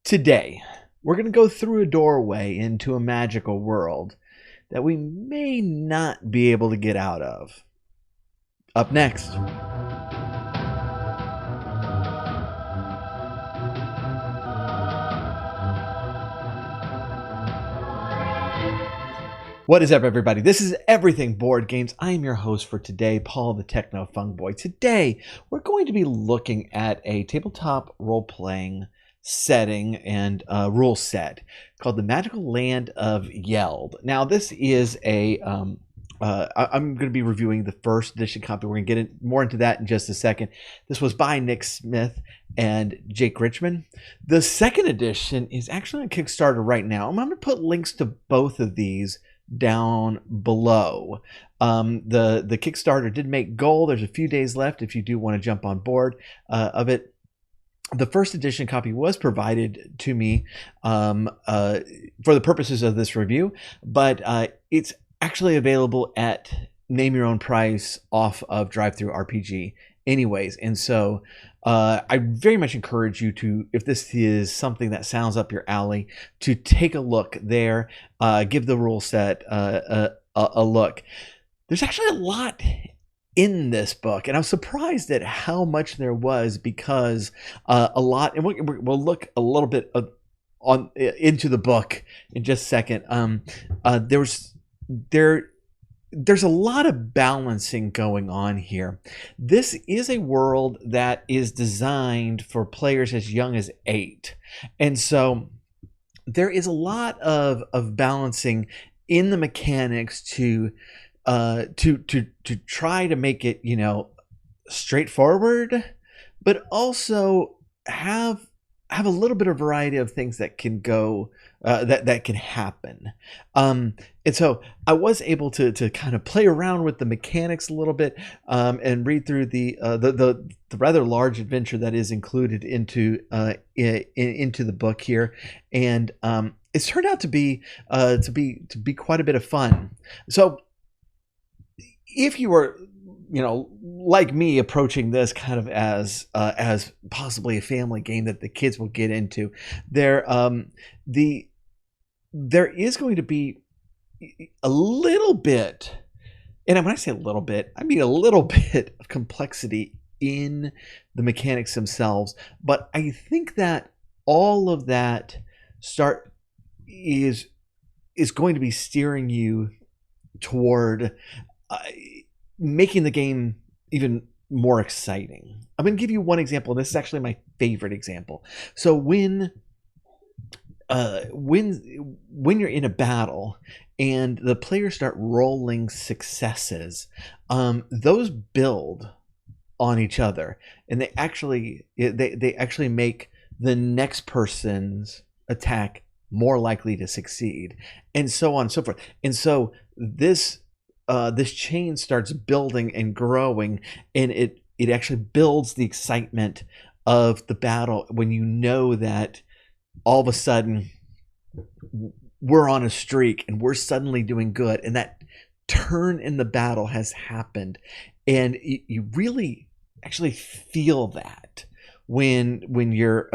Today, we're going to go through a doorway into a magical world that we may not be able to get out of. Up next. What is up, everybody? This is Everything Board Games. I am your host for today, Paul the Techno Fung Boy. Today, we're going to be looking at a tabletop role-playing setting and rule set called the Magical Land of Yeld. Now, this is a I'm going to be reviewing the first edition copy. We're going to get more into that in just a second. This was by Nick Smith and Jake Richmond. The second edition is actually on Kickstarter right now. I'm going to put links to both of these down below. The Kickstarter did make goal. There's a few days left if you do want to jump on board of it. The first edition copy was provided to me for the purposes of this review, but it's actually available at name your own price off of Drive-Thru RPG anyways. And so I very much encourage you to, if this is something that sounds up your alley, to take a look there, give the rule set a look. There's actually a lot in this book, and I'm surprised at how much there was, because a lot, and we'll look a little bit into the book in just a second. There's a lot of balancing going on here. This is a world that is designed for players as young as 8, and so there is a lot of balancing in the mechanics to try to make it, straightforward, but also have a little bit of variety of things that can go that can happen. And so I was able to kind of play around with the mechanics a little bit and read through the rather large adventure that is included into the book here, and it's turned out to be quite a bit of fun. So if you were, like me, approaching this kind of as possibly a family game that the kids will get into, there is going to be a little bit, and when I say a little bit, I mean a little bit of complexity in the mechanics themselves. But I think that all of that is going to be steering you toward making the game even more exciting. I'm going to give you one example. This is actually my favorite example. So when you're in a battle and the players start rolling successes, those build on each other, and they actually make the next person's attack more likely to succeed, and so on and so forth. And so this chain starts building and growing, and it actually builds the excitement of the battle when you know that all of a sudden we're on a streak and we're suddenly doing good, and that turn in the battle has happened. And you really actually feel that when you're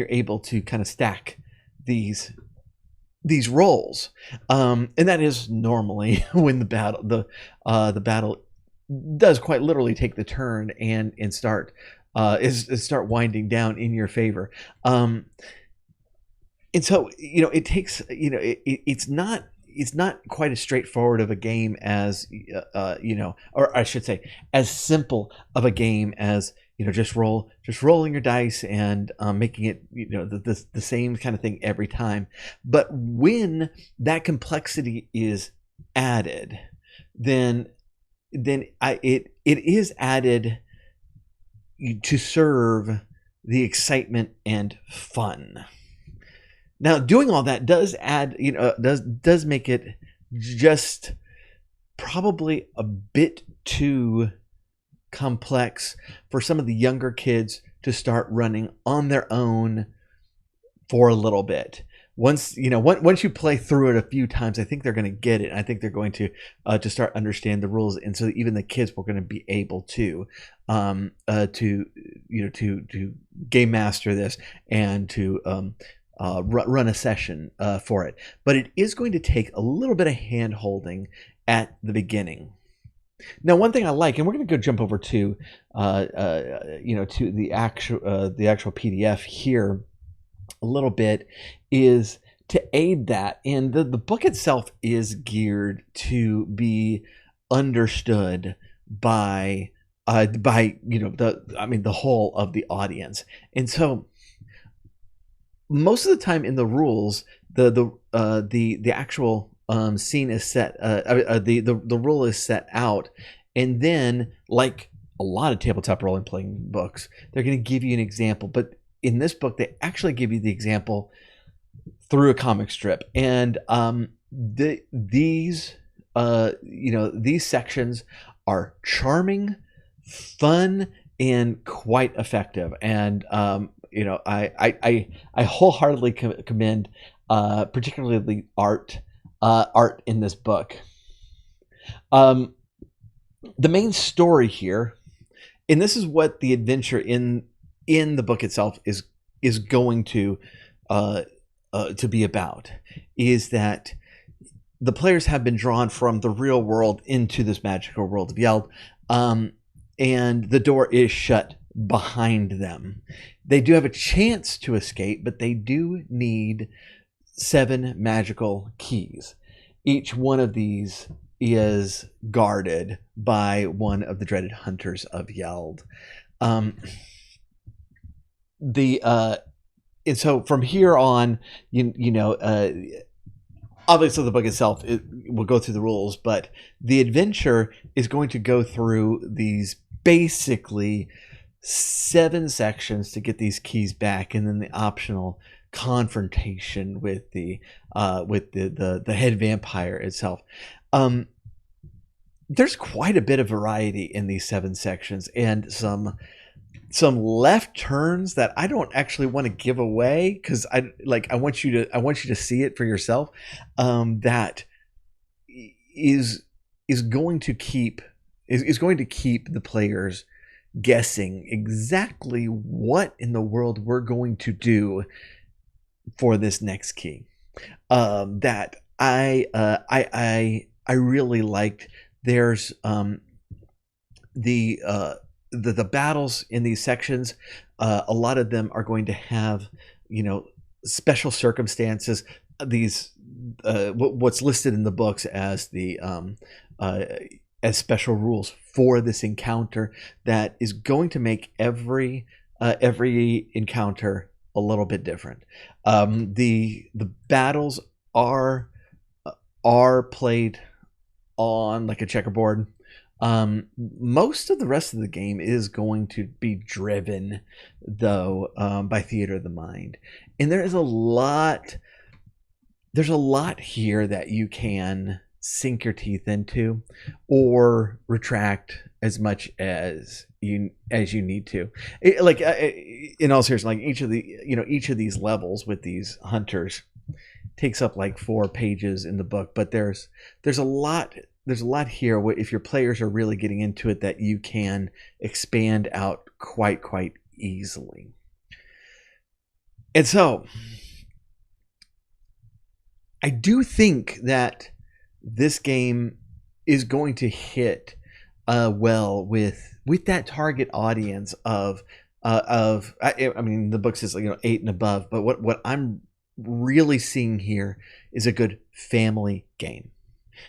able to kind of stack these roles, and that is normally when the battle does quite literally take the turn and start winding down in your favor. And so it takes it's not quite as straightforward of a game as or I should say, as simple of a game as just rolling your dice and making it the same kind of thing every time. But when that complexity is added, then it is added to serve the excitement and fun. Now, doing all that does add, does make it just probably a bit too complex for some of the younger kids to start running on their own for a little bit. Once you play through it a few times, I think they're going to get it. I think they're going to start understand the rules, and so even the kids were going to be able to game master this and to run a session for it. But it is going to take a little bit of hand holding at the beginning. Now, one thing I like, and we're going to go jump over to, to the actual PDF here a little bit, is to aid that. And the book itself is geared to be understood by the whole of the audience. And so most of the time in the rules, the actual scene is set, the rule is set out, and then, like a lot of tabletop role playing books, they're going to give you an example. But in this book, they actually give you the example through a comic strip, and these sections are charming, fun, and quite effective. And I wholeheartedly commend particularly the art in this book. The main story here, and this is what the adventure in the book itself is going to be about, is that the players have been drawn from the real world into this magical world of Yeld, and the door is shut behind them. They do have a chance to escape, but they do need 7 magical keys. Each one of these is guarded by one of the dreaded hunters of Yeld. And so from here on, obviously the book itself will go through the rules, but the adventure is going to go through these basically 7 sections to get these keys back, and then the optional confrontation with the head vampire itself. There's quite a bit of variety in these 7 sections, and some left turns that I don't actually want to give away, because I want you to see it for yourself. That is going to keep the players guessing exactly what in the world we're going to do for this next key. That I really liked. There's the battles in these sections. A lot of them are going to have special circumstances. These what's listed in the books as as special rules for this encounter, that is going to make every encounter a little bit different. The battles are played on like a checkerboard. Most of the rest of the game is going to be driven, though, by theater of the mind, and there's a lot here that you can sink your teeth into, or retract as much as you need to. In all seriousness, like each of these levels with these hunters takes up like 4 pages in the book, but there's a lot here where, if your players are really getting into it, that you can expand out quite easily. And so I do think that this game is going to hit well with that target audience of I mean, the book says 8 and above, but what I'm really seeing here is a good family game.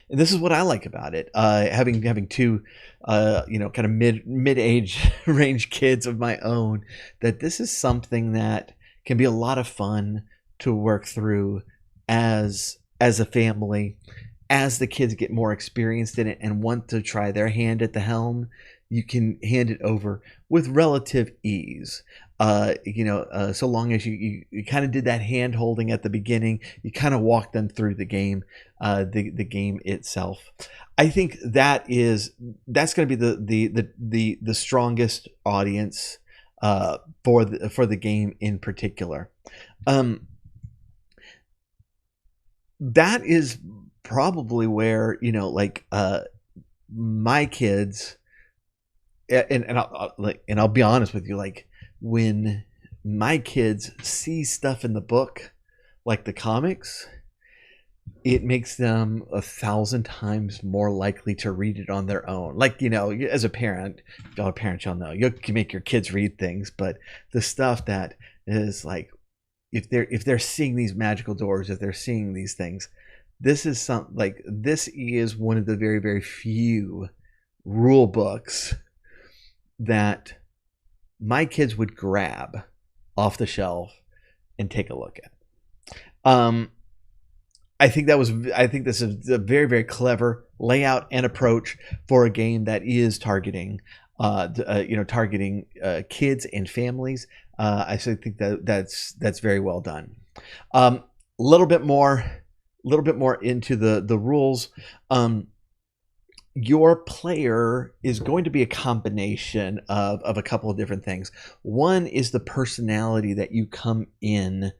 And this is what I like about it. Having 2 kind of mid-age range kids of my own, that this is something that can be a lot of fun to work through as a family. As the kids get more experienced in it and want to try their hand at the helm, you can hand it over with relative ease. So long as you kind of did that hand holding at the beginning, you kind of walk them through the game, the game itself. I think that's going to be the strongest audience for the game in particular. That is probably where my kids, and I'll be honest with you, like when my kids see stuff in the book like the comics, it makes them 1,000 times more likely to read it on their own. Like, as a parent, if y'all are parents, y'all know you can make your kids read things, but the stuff that is like, if they're seeing these magical doors, if they're seeing these things, this is one of the very, very few rule books that my kids would grab off the shelf and take a look at. I think this is a very, very clever layout and approach for a game that is targeting kids and families. I think that's very well done. A little bit more into the rules. Your player is going to be a combination of a couple of different things. One is the personality that you come in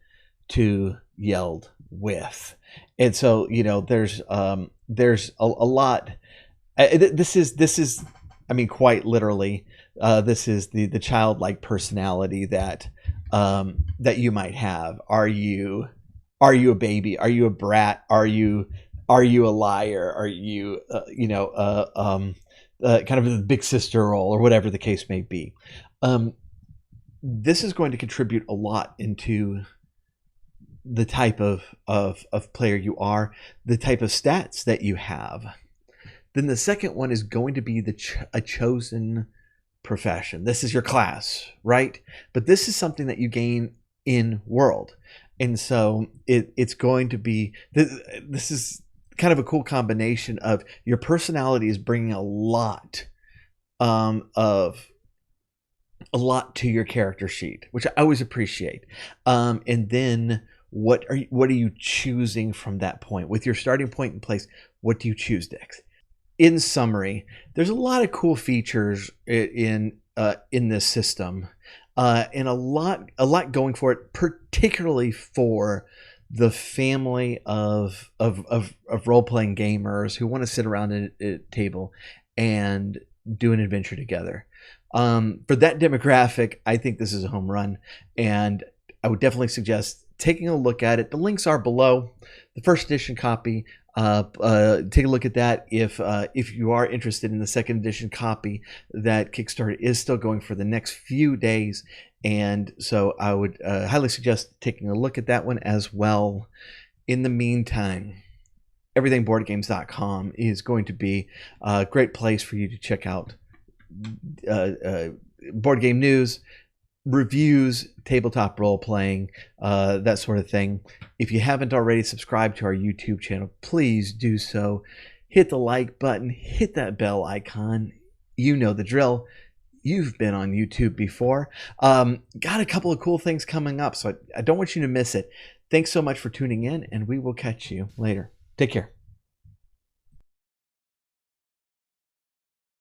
to Yeld with, and so there's a lot. This is I mean, quite literally, this is the childlike personality that you might have. Are you a baby? Are you a brat? Are you a liar? Are you kind of a big sister role, or whatever the case may be? This is going to contribute a lot into the type of player you are, the type of stats that you have. Then the second one is going to be a chosen profession. This is your class, right? But this is something that you gain in world. And so it's going to be, this is kind of a cool combination of your personality is bringing a lot to your character sheet, which I always appreciate. And then what are you choosing from that point? With your starting point in place, what do you choose next? In summary, there's a lot of cool features in this system, and a lot going for it, particularly for the family of role-playing gamers who want to sit around a table and do an adventure together. For that demographic, I think this is a home run, and I would definitely suggest taking a look at it. The links are below. The first edition copy, take a look at that. If you are interested in the second edition copy, that Kickstarter is still going for the next few days, and so I would highly suggest taking a look at that one as well. In the meantime, everythingboardgames.com is going to be a great place for you to check out board game news, reviews, tabletop role playing, that sort of thing. If you haven't already subscribed to our YouTube channel, please do so. Hit the like button, hit that bell icon. You know the drill. You've been on YouTube before. Got a couple of cool things coming up, so I don't want you to miss it. Thanks so much for tuning in, and we will catch you later. Take care.